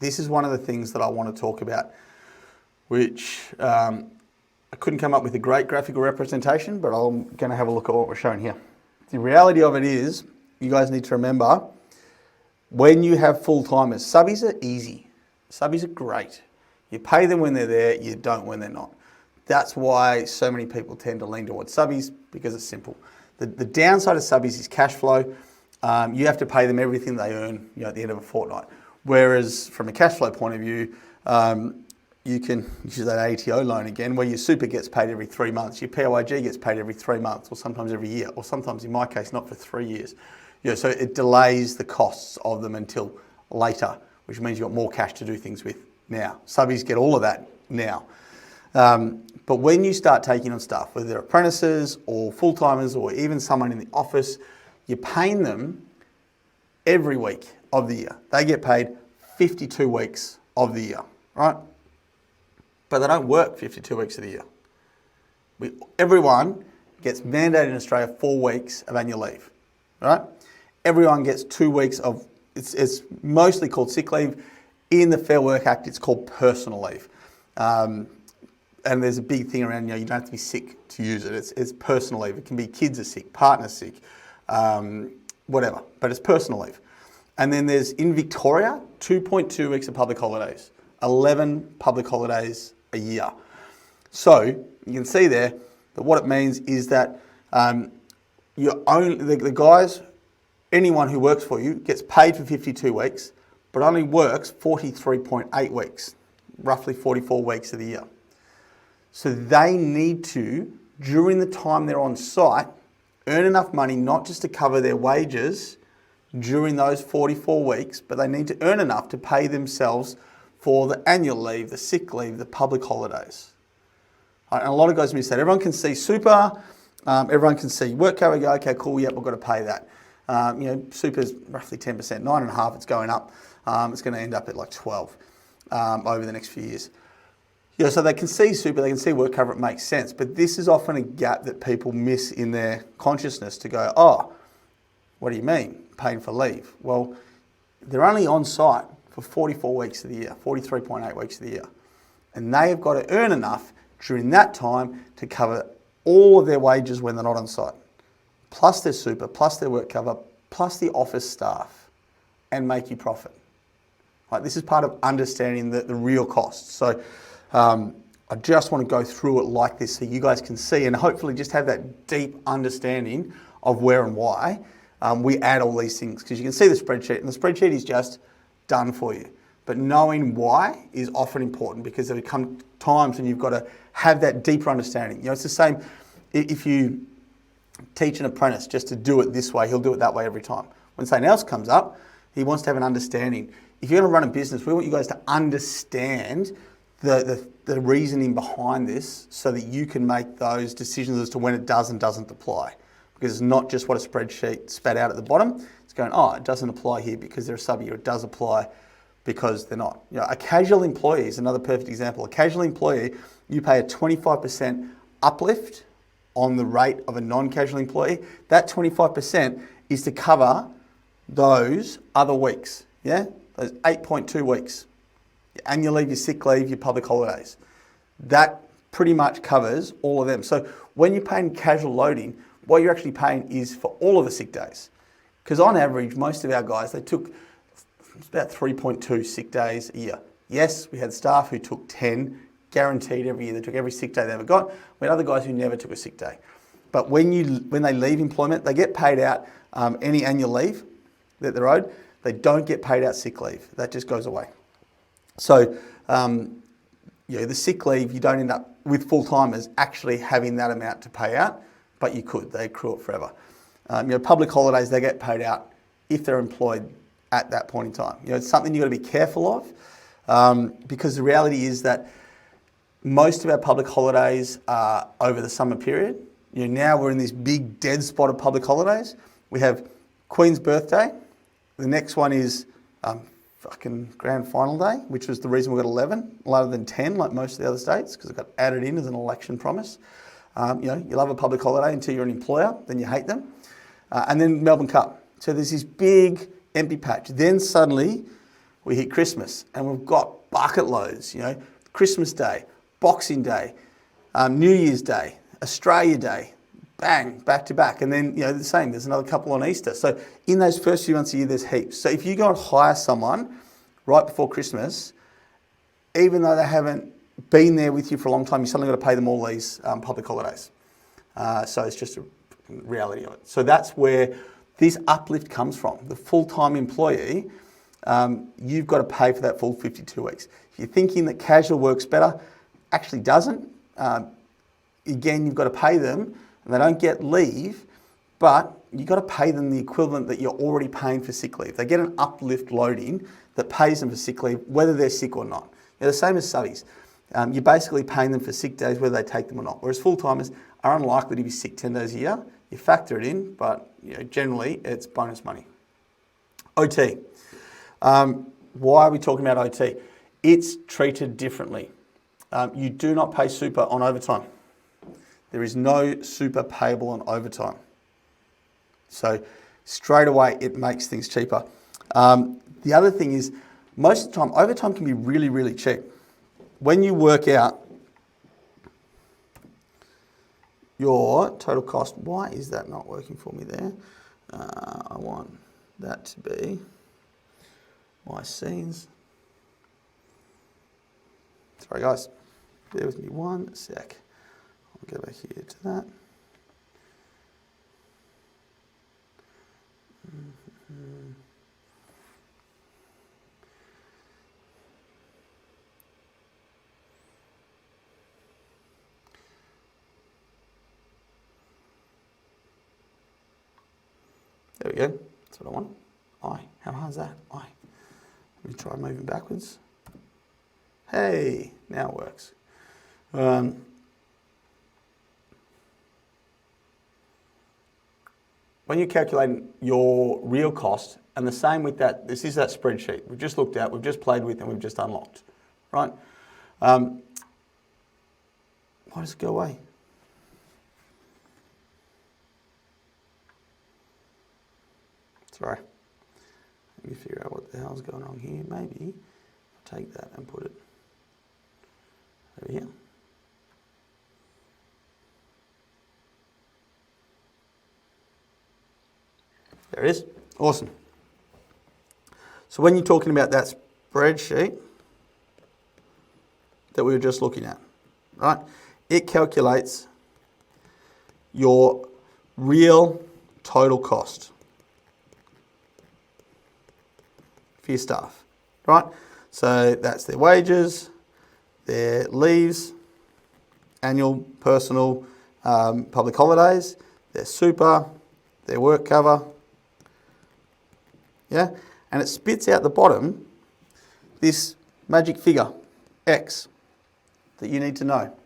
This is one of the things that I want to talk about, which I couldn't come up with a great graphical representation, but I'm going to have a look at what we're showing here. The reality of it is, you guys need to remember, when you have full-timers, subbies are easy. Subbies are great. You pay them when they're there, you don't when they're not. That's why so many people tend to lean towards subbies, because it's simple. The downside of subbies is cash flow. You have to pay them everything they earn, at the end of a fortnight. Whereas from a cash flow point of view, you can use that ATO loan again, where your super gets paid every 3 months, your POIG gets paid every 3 months, or sometimes every year, or sometimes in my case, not for 3 years. So it delays the costs of them until later, which means you've got more cash to do things with now. Subbies get all of that now. But when you start taking on staff, whether they're apprentices or full-timers or even someone in the office, you're paying them every week of the year. They get paid 52 weeks of the year, right? But they don't work 52 weeks of the year. Everyone gets mandated in Australia 4 weeks of annual leave, right? Everyone gets 2 weeks of, it's mostly called sick leave. In the Fair Work Act, it's called personal leave. And there's a big thing around, you don't have to be sick to use it. It's personal leave. It can be kids are sick, partner's sick, whatever, but it's personal leave. And then there's, in Victoria, 2.2 weeks of public holidays, 11 public holidays a year. So you can see there that what it means is that the guys, anyone who works for you gets paid for 52 weeks, but only works 43.8 weeks, roughly 44 weeks of the year. So they need to, during the time they're on site, earn enough money not just to cover their wages during those 44 weeks, but they need to earn enough to pay themselves for the annual leave, the sick leave, the public holidays. And a lot of guys miss that. Everyone can see super, everyone can see work cover, go, okay, cool, yep, we've got to pay that. Super's roughly 10%, 9.5%, it's going up. It's going to end up at like 12 over the next few years. So they can see super, they can see work cover, it makes sense. But this is often a gap that people miss in their consciousness to go, oh, what do you mean, paying for leave? Well, they're only on site for 44 weeks of the year, 43.8 weeks of the year. And they have got to earn enough during that time to cover all of their wages when they're not on site, plus their super, plus their work cover, plus the office staff, and make you profit. Right, this is part of understanding the real costs. So I just want to go through it like this so you guys can see and hopefully just have that deep understanding of where and why we add all these things. Because you can see the spreadsheet, and the spreadsheet is just done for you. But knowing why is often important, because there come times when you've got to have that deeper understanding. It's the same if you teach an apprentice just to do it this way, he'll do it that way every time. When something else comes up, he wants to have an understanding. If you're going to run a business, we want you guys to understand the reasoning behind this so that you can make those decisions as to when it does and doesn't apply. Because it's not just what a spreadsheet spat out at the bottom. It's going, oh, it doesn't apply here because they're a sub here. It does apply because they're not. A casual employee is another perfect example. A casual employee, you pay a 25% uplift on the rate of a non-casual employee. That 25% is to cover those other weeks, those 8.2 weeks. Your annual leave, your sick leave, your public holidays. That pretty much covers all of them. So when you're paying casual loading, what you're actually paying is for all of the sick days. Because on average, most of our guys, they took about 3.2 sick days a year. Yes, we had staff who took 10, guaranteed every year. They took every sick day they ever got. We had other guys who never took a sick day. But when they leave employment, they get paid out any annual leave that they're owed. They don't get paid out sick leave. That just goes away. So, the sick leave, you don't end up with full-timers actually having that amount to pay out, but you could. They accrue it forever. Public holidays, they get paid out if they're employed at that point in time. It's something you've got to be careful of because the reality is that most of our public holidays are over the summer period. Now we're in this big dead spot of public holidays. We have Queen's birthday. The next one is fucking grand final day, which was the reason we got 11 rather than 10 like most of the other states, because it got added in as an election promise. You love a public holiday until you're an employer, then you hate them. And then Melbourne Cup. So there's this big empty patch. Then suddenly we hit Christmas and we've got bucket loads, Christmas Day, Boxing Day, New Year's Day, Australia Day, bang, back to back. And then, the same, there's another couple on Easter. So in those first few months of the year, there's heaps. So if you go and hire someone right before Christmas, even though they haven't been there with you for a long time, you suddenly got to pay them all these public holidays. So it's just a reality of it. So that's where this uplift comes from. The full-time employee, you've got to pay for that full 52 weeks. If you're thinking that casual works better, actually doesn't. Again, you've got to pay them, and they don't get leave, but you've got to pay them the equivalent that you're already paying for sick leave. They get an uplift loading that pays them for sick leave, whether they're sick or not. The same as subbies. You're basically paying them for sick days, whether they take them or not. Whereas full-timers are unlikely to be sick 10 days a year. You factor it in, but generally it's bonus money. OT. Why are we talking about OT? It's treated differently. You do not pay super on overtime. There is no super payable on overtime. So straight away, it makes things cheaper. The other thing is, most of the time, overtime can be really, really cheap. When you work out your total cost, why is that not working for me there? I want that to be my scenes. Sorry guys, bear with me one sec. I'll go back here to that. There we go, that's what I want. How hard is that? Let me try moving backwards. Hey, now it works. When you're calculating your real cost, and the same with that, this is that spreadsheet we've just looked at, we've just played with, and we've just unlocked, right? Why does it go away? Sorry. Let me figure out what the hell's going on here. Maybe I'll take that and put it over here. There it is. Awesome. So when you're talking about that spreadsheet that we were just looking at, right? It calculates your real total cost for your staff, right? So that's their wages, their leaves, annual, personal, public holidays, their super, their work cover, yeah? And it spits out the bottom this magic figure, X, that you need to know.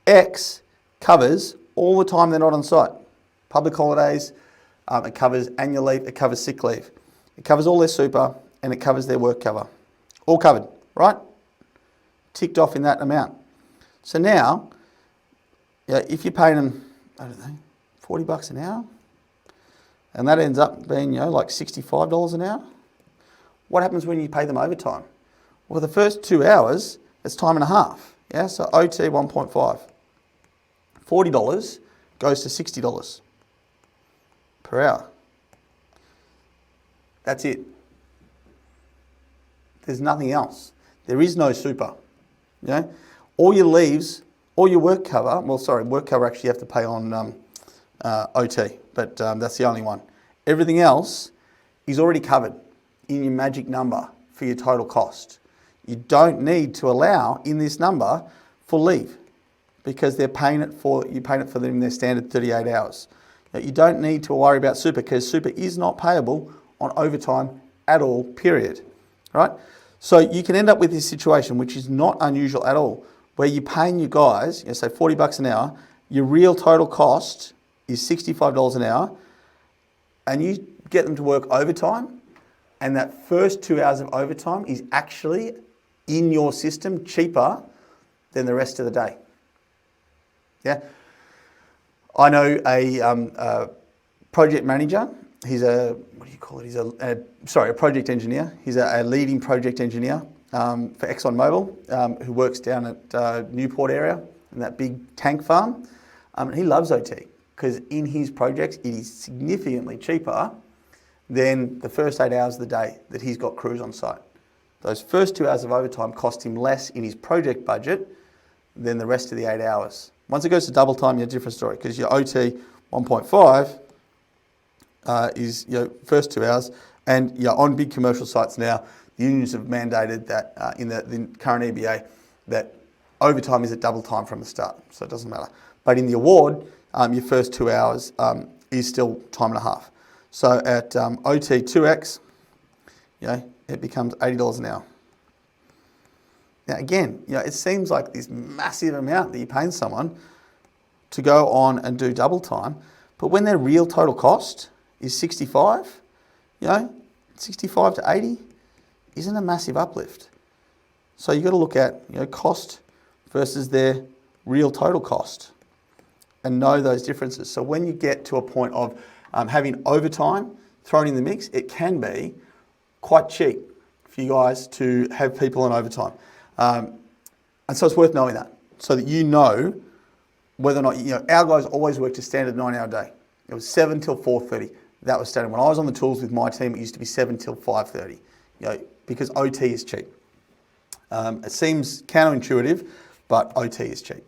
X covers all the time they're not on site. Public holidays, it covers annual leave, it covers sick leave. It covers all their super, and it covers their work cover. All covered, right? Ticked off in that amount. So now, if you're paying them, I don't know, $40 an hour, and that ends up being, like $65 an hour, what happens when you pay them overtime? Well, the first 2 hours, it's time and a half. Yeah, so OT 1.5. $40 goes to $60 per hour. That's it. There's nothing else. There is no super. All your leaves, all your work cover, work cover actually you have to pay on OT, but that's the only one. Everything else is already covered in your magic number for your total cost. You don't need to allow in this number for leave because you're paying it for them in their standard 38 hours. You don't need to worry about super because super is not payable on overtime at all, period. Right? So you can end up with this situation, which is not unusual at all, where you're paying your guys, say $40 an hour, your real total cost is $65 an hour, and you get them to work overtime, and that first 2 hours of overtime is actually in your system cheaper than the rest of the day. Yeah, I know a project manager. he's a, what do you call it? He's a project engineer. He's a leading project engineer for ExxonMobil, who works down at Newport area in that big tank farm. He loves OT because in his projects, it is significantly cheaper than the first 8 hours of the day that he's got crews on site. Those first 2 hours of overtime cost him less in his project budget than the rest of the 8 hours. Once it goes to double time, you're a different story because your OT 1.5 is your first 2 hours, and you're on big commercial sites now. The unions have mandated that in the current EBA that overtime is at double time from the start, so it doesn't matter. But in the award, your first 2 hours is still time and a half. So at OT 2X, it becomes $80 an hour. Now again, it seems like this massive amount that you're paying someone to go on and do double time, but when their real total cost is 65, 65 to 80 isn't a massive uplift. So you've got to look at cost versus their real total cost and know those differences. So when you get to a point of having overtime thrown in the mix, it can be quite cheap for you guys to have people on overtime. And so it's worth knowing that, so that you know whether or not, our guys always worked a standard 9-hour day. It was 7 till 4:30. That was standard. When I was on the tools with my team, it used to be 7 till 5:30, because OT is cheap. It seems counterintuitive, but OT is cheap.